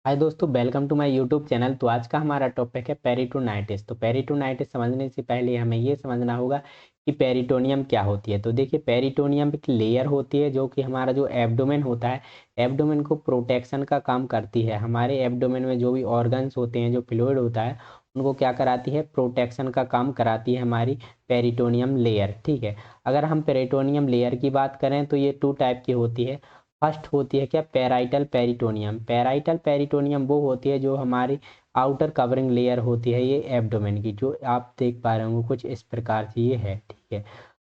हाय दोस्तों, welcome to my YouTube channel. तो आज का हमारा टॉपिक है पेरिटोनाइटिस। तो पेरिटोनाइटिस समझने से पहले हमें ये समझना होगा कि पेरिटोनियम क्या होती है। तो देखिए, पेरिटोनियम एक लेयर होती है जो कि हमारा जो एब्डोमेन होता है, एब्डोमेन को प्रोटेक्शन का काम करती है। हमारे एब्डोमेन में जो भी ऑर्गन्स होते हैं, जो फ्लूइड होता है, उनको क्या कराती है? प्रोटेक्शन का काम कराती है हमारी पेरिटोनियम लेयर। ठीक है। अगर हम पेरिटोनियम लेयर की बात करें तो ये 2 टाइप की होती है। फर्स्ट होती है क्या? Parietal peritoneum. पैराइटल पेरिटोनियम वो होती है जो हमारी आउटर कवरिंग लेयर होती है ये एब्डोमेन की, जो आप देख पा रहे होंगे कुछ इस प्रकार से ये है। ठीक है।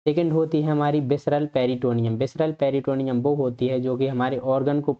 सेकेंड होती है हमारी विसरल पेरिटोनियम। विसरल पेरिटोनियम वो होती है जो कि हमारे ऑर्गन को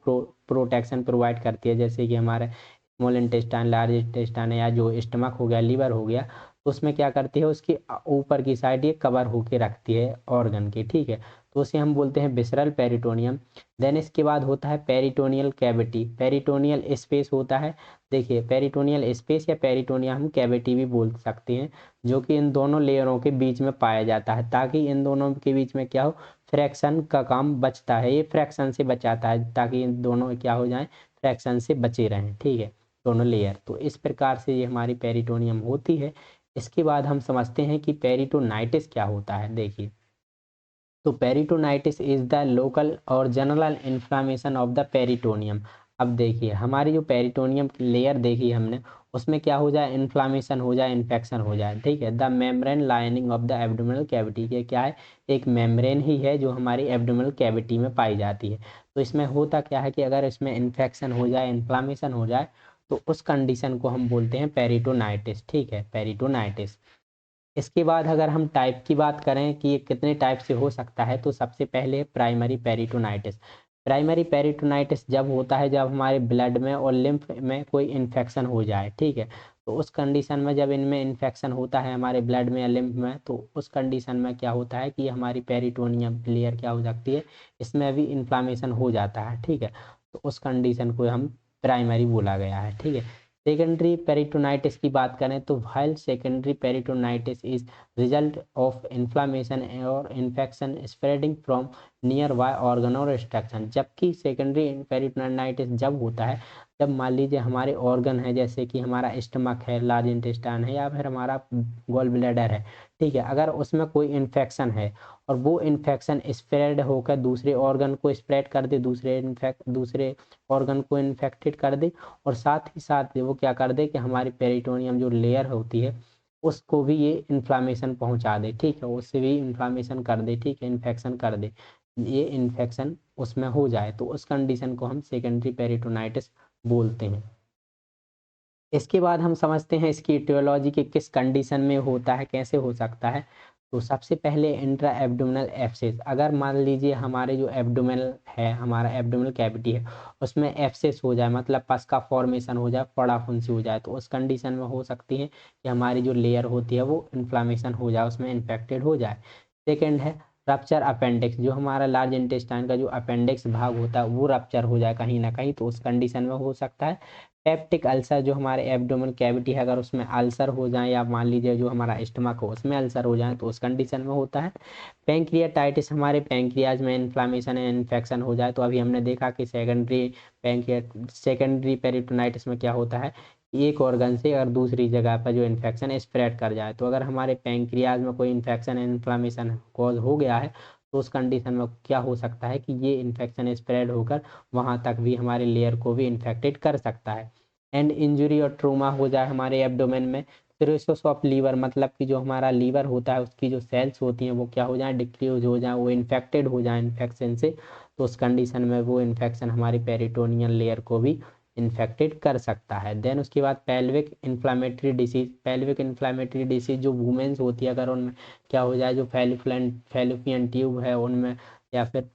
प्रोटेक्शन प्रोवाइड करती है, जैसे कि हमारा स्मॉल इंटेस्टाइन, लार्ज इंटेस्टाइन या जो स्टमक हो गया, लीवर हो गया, तो उसमें क्या करती है? उसकी ऊपर की साइड ये कवर होके रखती है ऑर्गन की। ठीक है। तो उसे हम बोलते हैं विसरल पेरिटोनियम। देन इसके बाद होता है पेरिटोनियल कैविटी। पेरिटोनियल स्पेस होता है। देखिए, पेरिटोनियल स्पेस या पेरिटोनियम हम कैविटी भी बोल सकते हैं, जो कि इन दोनों लेयरों के बीच में पाया जाता है, ताकि इन दोनों के बीच में क्या हो? फ्रैक्शन का काम बचता है। ये फ्रैक्शन से बचाता है ताकि इन दोनों क्या हो जाए? फ्रैक्शन से बचे रहें। ठीक है। दोनों लेयर। तो इस प्रकार से ये हमारी पेरिटोनियम होती है। इसके बाद हम समझते हैं कि पेरिटोनाइटिस क्या होता है। देखिए, तो पेरिटोनाइटिस इज द लोकल और general inflammation of the peritoneum. अब देखिए, हमारी जो पेरिटोनियम की लेयर देखी हमने, उसमें क्या हो जाए? इन्फ्लामेशन हो जाए, इन्फेक्शन हो जाए। ठीक है। The membrane lining of the abdominal cavity, ये क्या है? एक मेम्ब्रेन ही है जो हमारी एब्डोमिनल कैविटी में पाई जाती है। तो इसमें होता क्या है कि अगर इसमें इन्फेक्शन हो जाए, इन्फ्लामेशन हो जाए, तो उस कंडीशन को हम बोलते हैं पेरिटोनाइटिस। ठीक है, पेरिटोनाइटिस। इसके बाद अगर हम टाइप की बात करें कि ये कितने टाइप से हो सकता है, तो सबसे पहले प्राइमरी पेरिटोनाइटिस। प्राइमरी पेरिटोनाइटिस जब होता है जब हमारे ब्लड में और लिम्फ में कोई इन्फेक्शन हो जाए। ठीक है। तो उस कंडीशन में जब इनमें इन्फेक्शन होता है हमारे ब्लड में या लिम्फ में, तो उस कंडीशन में क्या होता है कि हमारी पेरिटोनियम लेयर क्या हो सकती है? इसमें भी इन्फ्लामेशन हो जाता है। ठीक है। तो उस कंडीशन को हम प्राइमरी बोला गया है। ठीक है। सेकेंडरी पेरिटोनाइटिस की बात करें तो while secondary peritonitis is result of inflammation or infection spreading from nearby organ or structure. जबकि सेकेंडरी पेरिटोनाइटिस जब होता है जब मान लीजिए हमारे ऑर्गन है, जैसे कि हमारा स्टमक है, लार्ज इंटेस्टाइन है, या फिर हमारा गॉल ब्लैडर है। ठीक है। अगर उसमें कोई इन्फेक्शन है और वो इन्फेक्शन स्प्रेड होकर दूसरे ऑर्गन को स्प्रेड कर दे, दूसरे ऑर्गन को इन्फेक्टेड कर दे, और साथ ही साथ वो क्या कर दे कि हमारी पेरिटोनियम जो लेयर होती है उसको भी ये इन्फ्लामेशन पहुंचा दे। ठीक है। उससे भी इन्फ्लामेशन कर दे। ठीक है। इन्फेक्शन कर दे, ये इन्फेक्शन उसमें हो जाए, तो उस कंडीशन को हम सेकेंडरी पेरिटोनाइटिस बोलते हैं। इसके बाद हम समझते हैं इसकी etiology कि किस कंडीशन में होता है, कैसे हो सकता है। तो सबसे पहले इंट्रा एब्डोमिनल एब्सेस। अगर मान लीजिए हमारे जो एब्डोमिनल है, हमारा एब्डोमिनल कैविटी है, उसमें एब्सेस हो जाए, मतलब पस का फॉर्मेशन हो जाए, फोड़ा फुंसी हो जाए, तो उस कंडीशन में हो सकती है कि हमारी जो लेयर होती है वो इन्फ्लामेशन हो जाए, उसमें इन्फेक्टेड हो जाए। सेकेंड है रप्चर अपेंडिक्स। जो हमारा लार्ज इंटेस्टाइन का जो अपेंडिक्स भाग होता है वो रप्चर हो जाए कहीं ना कहीं, तो उस कंडीशन में हो सकता है। पेप्टिक अल्सर, जो हमारे एब्डोमेन कैविटी है, अगर उसमें अल्सर हो जाए, या मान लीजिए जो हमारा स्टमक हो उसमें अल्सर हो जाए, तो उस कंडीशन में होता है। पैंक्रियाटाइटिस, हमारे पैंक्रियाज में इन्फ्लामेशन या इन्फेक्शन हो जाए, तो अभी हमने देखा कि सेकेंडरी पेरिटोनाइटिस में क्या होता है, एक ऑर्गन से और दूसरी जगह पर जो इन्फेक्शन स्प्रेड कर जाए। तो अगर हमारे पैंक्रियाज में कोई इन्फेक्शन इन्फ्लामेशन कॉज हो गया है, तो उस कंडीशन में क्या हो सकता है कि ये इन्फेक्शन स्प्रेड होकर वहाँ तक भी हमारे लेयर को भी इन्फेक्टेड कर सकता है। एंड इंजरी और ट्रोमा हो जाए हमारे एब्डोमेन में। सिरोसिस ऑफ लीवर, मतलब कि जो हमारा लीवर होता है उसकी जो सेल्स होती हैं वो क्या हो जाए? डिक्रीज हो जाए, वो इन्फेक्टेड हो जाए इन्फेक्शन से, तो उस कंडीशन में वो इन्फेक्शन हमारी पेरिटोनियल लेयर को भी इन्फेक्टेड कर सकता है। देन उसके बाद pelvic inflammatory disease. Pelvic inflammatory disease जो वुमेन्स होती है, अगर उनमें क्या हो जाए, जो फैलोपियन ट्यूब है उनमें या फिर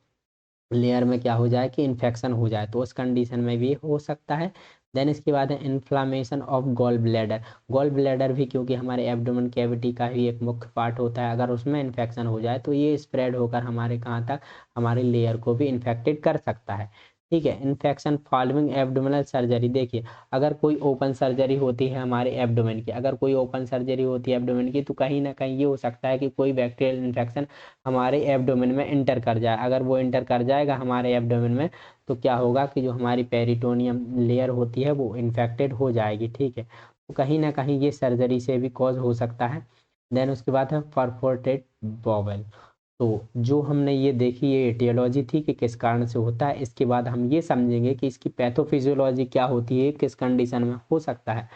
लेयर में क्या हो जाए कि इन्फेक्शन हो जाए, तो उस कंडीशन में भी हो सकता है। देन इसके बाद है inflammation of gall bladder. Gall bladder भी क्योंकि हमारे एब्डोमेन कैविटी का ही एक मुख्य पार्ट होता है, अगर उसमें इन्फेक्शन हो जाए तो ये स्प्रेड होकर हमारे कहाँ तक, हमारे लेयर को भी इन्फेक्टेड कर सकता है। ठीक है। Infection following abdominal surgery. देखिए, अगर कोई ओपन सर्जरी होती है हमारे एब्डोमेन की, अगर कोई ओपन सर्जरी होती है एब्डोमेन की, तो कहीं ना कहीं ये हो सकता है कि कोई बैक्टीरियल इन्फेक्शन हमारे एब्डोमेन में इंटर कर जाए। अगर वो इंटर कर जाएगा हमारे एब्डोमेन में, तो क्या होगा कि जो हमारी पेरिटोनियम लेयर होती है वो इन्फेक्टेड हो जाएगी, ठीक है। तो कहीं ना कहीं ये सर्जरी से भी कॉज हो सकता है। देन उसके बाद है परफोरेटेड बॉवेल। तो जो हमने ये देखी ये एटियोलॉजी थी कि किस कारण से होता है। इसके बाद हम ये समझेंगे कि इसकी पैथोफिजियोलॉजी क्या होती है, किस कंडीशन में हो सकता है।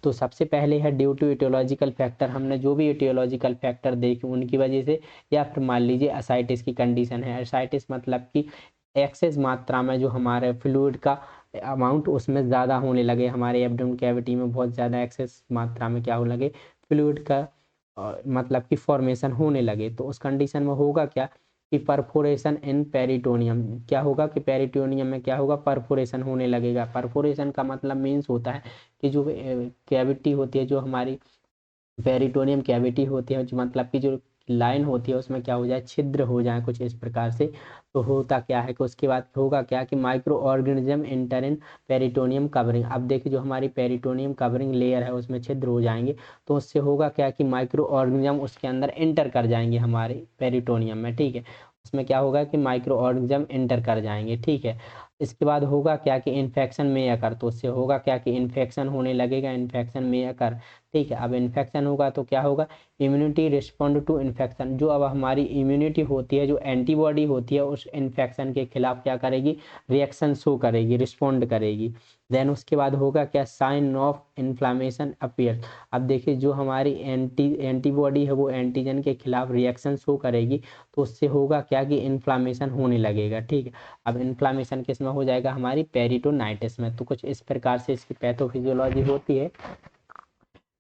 तो सबसे पहले है ड्यू टू एटियोलॉजिकल फैक्टर। हमने जो भी एटियोलॉजिकल फैक्टर देखे उनकी वजह से, या फिर मान लीजिए असाइटिस की कंडीशन है। असाइटिस मतलब कि एक्सेस मात्रा में जो हमारे फ्लूइड का अमाउंट उसमें ज़्यादा होने लगे, हमारे एब्डोमेन कैविटी में बहुत ज़्यादा एक्सेस मात्रा में क्या होने लगे, फ्लूइड का मतलब कि फॉर्मेशन होने लगे। तो उस कंडीशन में होगा क्या कि परफोरेशन इन पेरिटोनियम, क्या होगा कि पेरिटोनियम में क्या होगा, परफोरेशन होने लगेगा। परफोरेशन का मतलब मीन्स होता है कि जो कैविटी होती है, जो हमारी पेरिटोनियम कैविटी होती है, जो मतलब कि जो लाइन होती है उसमें क्या हो जाए, छिद्र हो जाए कुछ इस प्रकार से। तो होता क्या है कि उसके बाद होगा क्या कि micro organism enter in peritoneum covering. अब देखिए जो हमारी पेरिटोनियम कवरिंग लेयर है उसमें छिद्र हो जाएंगे, तो उससे होगा क्या कि माइक्रो ऑर्गेनिज्म उसके अंदर एंटर कर जाएंगे हमारे पेरिटोनियम में, ठीक है। उसमें क्या होगा कि माइक्रो ऑर्गेनिज्म एंटर कर जाएंगे, ठीक है। इसके बाद होगा क्या कि इन्फेक्शन में अकर, तो उससे होगा क्या कि इन्फेक्शन होने लगेगा, इन्फेक्शन में अकर, ठीक है। अब इन्फेक्शन होगा तो क्या होगा, इम्यूनिटी रिस्पॉन्ड टू इन्फेक्शन। जो अब हमारी इम्यूनिटी होती है, जो एंटीबॉडी होती है उस इन्फेक्शन के खिलाफ क्या करेगी, रिएक्शन शो करेगी, रिस्पॉन्ड करेगी। देन उसके बाद होगा क्या, साइन ऑफ इन्फ्लामेशन अपीयर। अब देखिए जो हमारी एंटीबॉडी है वो एंटीजन के खिलाफ रिएक्शन शो करेगी, तो उससे होगा क्या कि इन्फ्लामेशन होने लगेगा, ठीक है। अब इन्फ्लामेशन किस में हो जाएगा, हमारी पेरिटोनाइटिस में। तो कुछ इस प्रकार से इसकी पैथोफिजियोलॉजी होती है।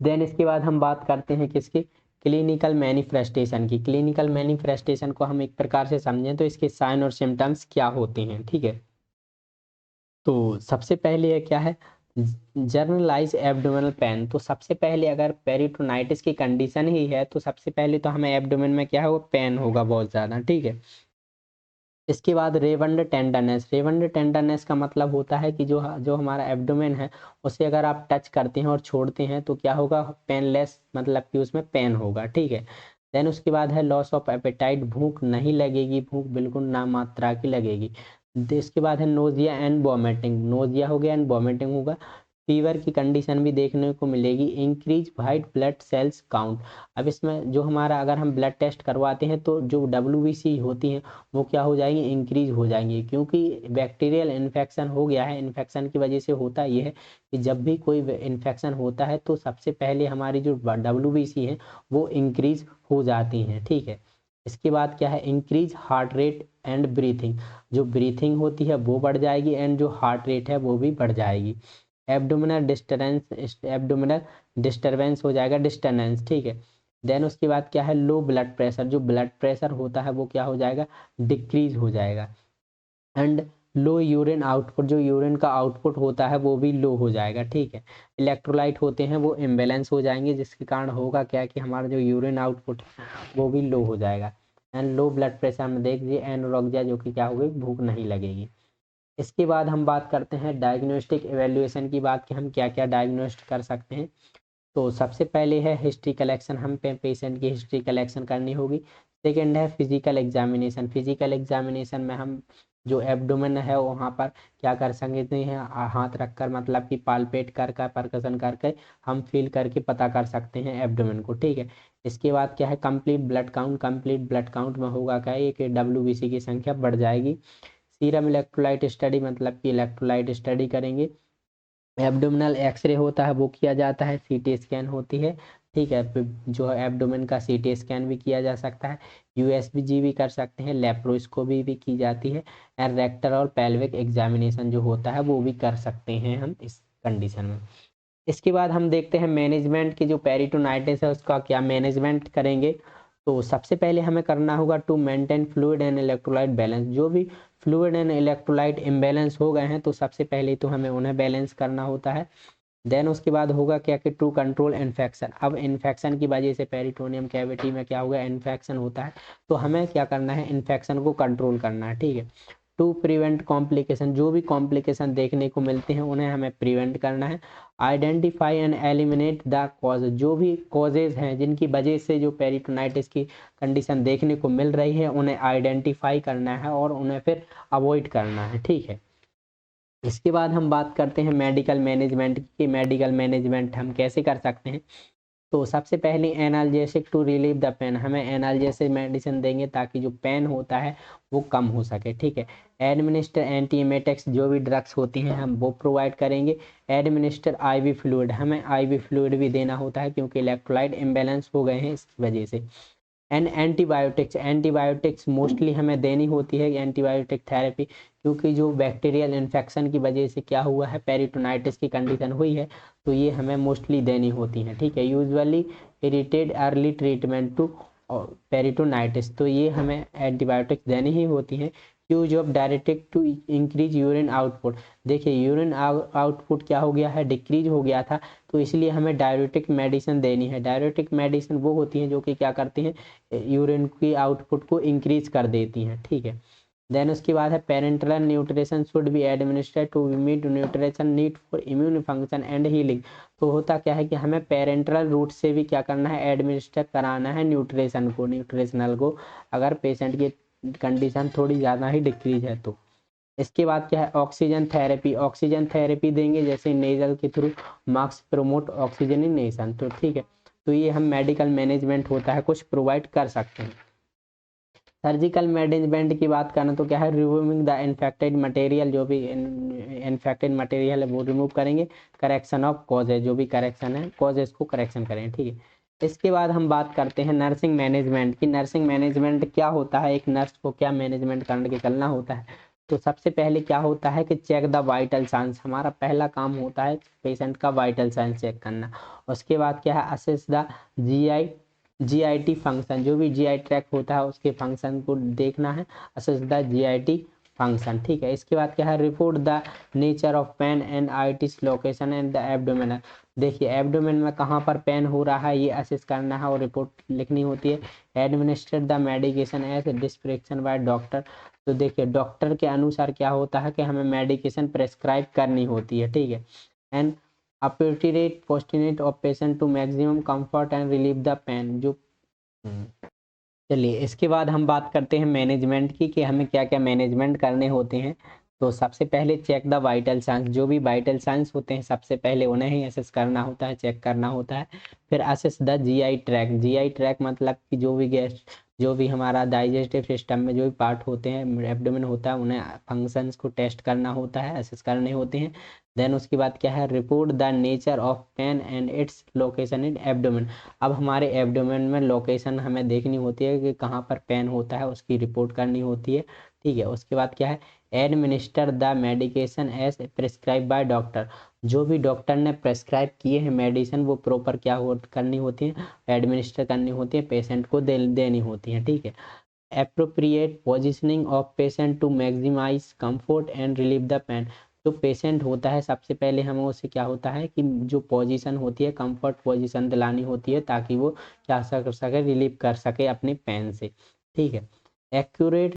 देन इसके बाद हम बात करते हैं किसकी, क्लिनिकल मैनिफेस्टेशन की। क्लिनिकल मैनिफेस्टेशन को हम एक प्रकार से समझें तो इसके साइन और सिम्टम्स क्या होते हैं, ठीक है। तो सबसे पहले क्या है, जर्नलाइज एब्डोमिनल पेन। तो सबसे पहले अगर पेरिटोनाइटिस की कंडीशन ही है तो सबसे पहले तो हमें एब्डोमेन में क्या है, वो पेन होगा बहुत ज़्यादा, ठीक है। इसके बाद रेवंड टेंडरनेस। रेवंड टेंडरनेस का मतलब होता है कि जो जो हमारा एब्डोमेन है उसे अगर आप टच करते हैं और छोड़ते हैं तो क्या होगा, पेनलेस, मतलब कि उसमें पेन होगा, ठीक है। देन उसके बाद है लॉस ऑफ एपेटाइट, भूख नहीं लगेगी, भूख बिल्कुल ना मात्रा की लगेगी। इसके बाद है नोजिया एंड वॉमिटिंग, नोजिया हो गया एंड वॉमिटिंग होगा। फीवर की कंडीशन भी देखने को मिलेगी। Increase white blood cells count. अब इसमें जो हमारा अगर हम ब्लड टेस्ट करवाते हैं तो जो WBC होती हैं वो क्या हो जाएंगी, इंक्रीज हो जाएंगी, क्योंकि बैक्टीरियल इन्फेक्शन हो गया है। इन्फेक्शन की वजह से होता ये है कि जब भी कोई इन्फेक्शन होता है तो सबसे पहले हमारी जो WBC है वो इंक्रीज हो जाती हैं, ठीक है। इसके बाद क्या है, increase heart rate and breathing. जो ब्रीथिंग होती है वो बढ़ जाएगी एंड जो हार्ट रेट है वो भी बढ़ जाएगी। एब्डोमिनल डिस्टर्बेंस हो जाएगा, डिस्टर्बेंस, ठीक है। देन उसके बाद क्या है, लो ब्लड प्रेशर। जो ब्लड प्रेशर होता है वो क्या हो जाएगा, डिक्रीज हो जाएगा। एंड लो यूरिन आउटपुट, जो यूरिन का आउटपुट होता है वो भी लो हो जाएगा, ठीक है। इलेक्ट्रोलाइट होते हैं वो इम्बेलेंस हो जाएंगे, जिसके कारण होगा क्या कि हमारा जो यूरिन आउटपुट वो भी लो हो जाएगा। एंड लो ब्लड प्रेशर में देख लीजिए एनोरेक्सिया, जो कि क्या होगी, भूख नहीं लगेगी। इसके बाद हम बात करते हैं डायग्नोस्टिक एवेल्यूएशन की बात, कि हम क्या क्या डायग्नोस्ट कर सकते हैं। तो सबसे पहले है हिस्ट्री कलेक्शन, हम पेशेंट की हिस्ट्री कलेक्शन करनी होगी। सेकेंड है फिजिकल एग्जामिनेशन। फिजिकल एग्जामिनेशन में हम जो एब्डोमेन है वहाँ पर क्या कर सकते हैं, हाथ रखकर, मतलब कि पालपेट कर कर परकसन करके हम फील करके पता कर सकते हैं एब्डोमेन को, ठीक है। इसके बाद क्या है, complete blood count. Complete blood count में होगा क्या है कि WBC की संख्या बढ़ जाएगी। सीरम इलेक्ट्रोलाइट स्टडी, मतलब कि इलेक्ट्रोलाइट स्टडी करेंगे। एब्डोमिनल एक्सरे होता है वो किया जाता है। CT स्कैन होती है, ठीक है। जो है एब्डोमेन का CT स्कैन भी किया जा सकता है। USG भी कर सकते हैं, लेप्रोस्कोपी भी की जाती है। एंड रेक्टल और पेल्विक एग्जामिनेशन जो होता है वो भी कर सकते हैं हम इस कंडीशन में। इसके बाद हम देखते हैं मैनेजमेंट की, जो पेरिटोनाइटिस है उसका क्या मैनेजमेंट करेंगे। तो सबसे पहले हमें करना होगा to maintain fluid and electrolyte balance. जो भी फ्लूइड एंड इलेक्ट्रोलाइट इम्बैलेंस हो गए हैं तो सबसे पहले तो हमें उन्हें बैलेंस करना होता है। देन उसके बाद होगा क्या कि टू कंट्रोल इन्फेक्शन। अब इन्फेक्शन की वजह से पेरिटोनियम कैविटी में क्या होगा, इन्फेक्शन होता है, तो हमें क्या करना है, इन्फेक्शन को कंट्रोल करना है, ठीक है। टू प्रिवेंट कॉम्प्लिकेशन, जो भी कॉम्प्लिकेशन देखने को मिलते हैं उन्हें हमें प्रिवेंट करना है। Identify and eliminate the cause, जो भी कॉजेज हैं जिनकी वजह से जो पेरिटोनाइटिस की कंडीशन देखने को मिल रही है उन्हें आइडेंटिफाई करना है और उन्हें फिर अवॉइड करना है, ठीक है। इसके बाद हम बात करते हैं मेडिकल मैनेजमेंट की। मेडिकल मैनेजमेंट हम कैसे कर सकते हैं। तो सबसे पहले analgesic to relieve the pain, हमें एनाल्जेसिक मेडिसिन देंगे ताकि जो पेन होता है वो कम हो सके, ठीक है। एडमिनिस्टर एंटीएमेटिक्स, जो भी ड्रग्स होती हैं हम वो प्रोवाइड करेंगे। एडमिनिस्टर आईवी फ्लूइड, हमें आईवी फ्लूइड भी देना होता है क्योंकि इलेक्ट्रोलाइट इम्बैलेंस हो गए हैं इसकी वजह से। एंड एंटीबायोटिक्स, एंटीबायोटिक्स मोस्टली हमें देनी होती है एंटीबायोटिक थेरेपी, क्योंकि जो बैक्टीरियल इन्फेक्शन की वजह से क्या हुआ है, पेरिटोनाइटिस की कंडीशन हुई है, तो ये हमें मोस्टली देनी होती हैं, ठीक है। Usually irritated early treatment to peritonitis, तो ये हमें एंटीबायोटिक्स देनी ही होती हैं। Use of diuretic to increase urine output, देखिए यूरिन आउटपुट क्या हो गया है, डिक्रीज हो गया था, तो इसलिए हमें डायरेटिक मेडिसिन देनी है। डायरेटिक मेडिसिन वो होती हैं जो कि क्या करती हैं, यूरिन की आउटपुट को इंक्रीज कर देती हैं, ठीक है। देन उसके बाद है parenteral nutrition should be administered to meet nutrition need for immune function and healing. तो होता क्या है कि हमें पेरेंटल रूट से भी क्या करना है, एडमिनिस्टर कराना है न्यूट्रिशन को, न्यूट्रिशनल को, अगर पेशेंट की कंडीशन थोड़ी ज़्यादा ही डिक्रीज है तो। इसके बाद क्या है, ऑक्सीजन थेरेपी, ऑक्सीजन थेरेपी देंगे जैसे नेजल के थ्रू, मार्क्स प्रमोट ऑक्सीजनेशन, तो ठीक है। तो ये हम मेडिकल मैनेजमेंट होता है कुछ प्रोवाइड कर सकते हैं। सर्जिकल मैनेजमेंट की बात करें तो क्या है, रिमूविंग द इन्फेक्टेड मटेरियल, जो भी इन्फेक्टेड मटेरियल है वो रिमूव करेंगे। करेक्शन ऑफ कॉजेज, जो भी करेक्शन है कॉजेज को करेक्शन करेंगे, ठीक है। इसके बाद हम बात करते हैं नर्सिंग मैनेजमेंट की। नर्सिंग मैनेजमेंट क्या होता है, एक नर्स को क्या मैनेजमेंट करके चलना होता है। तो सबसे पहले क्या होता है कि चेक द वाइटल साइंस, हमारा पहला काम होता है पेशेंट का वाइटल साइंस चेक करना। उसके बाद क्या है, assess the GI GIT function, जो भी जीआई ट्रैक होता है उसके फंक्शन को देखना है, असेस द जीआईटी फंक्शन, ठीक है। इसके बाद क्या है, report the nature of pain and its location and the abdominal, देखिए एब्डोमेन में कहाँ पर पेन हो रहा है ये असेस करना है और रिपोर्ट लिखनी होती है। Administer the medication as description by doctor, तो देखिए डॉक्टर के अनुसार क्या होता है कि हमें मेडिकेशन प्रेस्क्राइब करनी होती है, ठीक है। And appropriate postinate of patient to maximum comfort and relieve the pain, जो चलिए इसके बाद हम बात करते हैं मैनेजमेंट की कि हमें क्या क्या मैनेजमेंट करने होते हैं। तो सबसे पहले चेक द वाइटल साइंस, जो भी वाइटल साइंस होते हैं सबसे पहले उन्हें ही असेस करना होता है, चेक करना होता है। फिर assess the GI tract, GI tract मतलब कि जो भी गैस, जो भी हमारा डाइजेस्टिव सिस्टम में जो भी पार्ट होते हैं, एब्डोमेन होता है, उन्हें फंक्शंस को टेस्ट करना होता है, असेस करने होते हैं। देन उसके बाद क्या है, report the nature of pain and its location in abdomen, अब हमारे एब्डोमेन में लोकेशन हमें देखनी होती है कि कहाँ पर पेन होता है, उसकी रिपोर्ट करनी होती है, ठीक है। उसके बाद क्या है, administer the medication as prescribe by doctor, जो भी डॉक्टर ने प्रेस्क्राइब किए हैं मेडिसिन वो प्रॉपर क्या करनी होती है, एडमिनिस्टर करनी होती है, पेशेंट को देनी होती है, ठीक है। Appropriate positioning of patient to maximise comfort and relieve the pain, जो पेशेंट होता है सबसे पहले हमें उससे क्या होता है कि जो पोजीशन होती है कंफर्ट पोजीशन दिलानी होती है ताकि वो क्या कर सके, रिलीव कर सके अपने पेन से, ठीक है। एक्यूरेट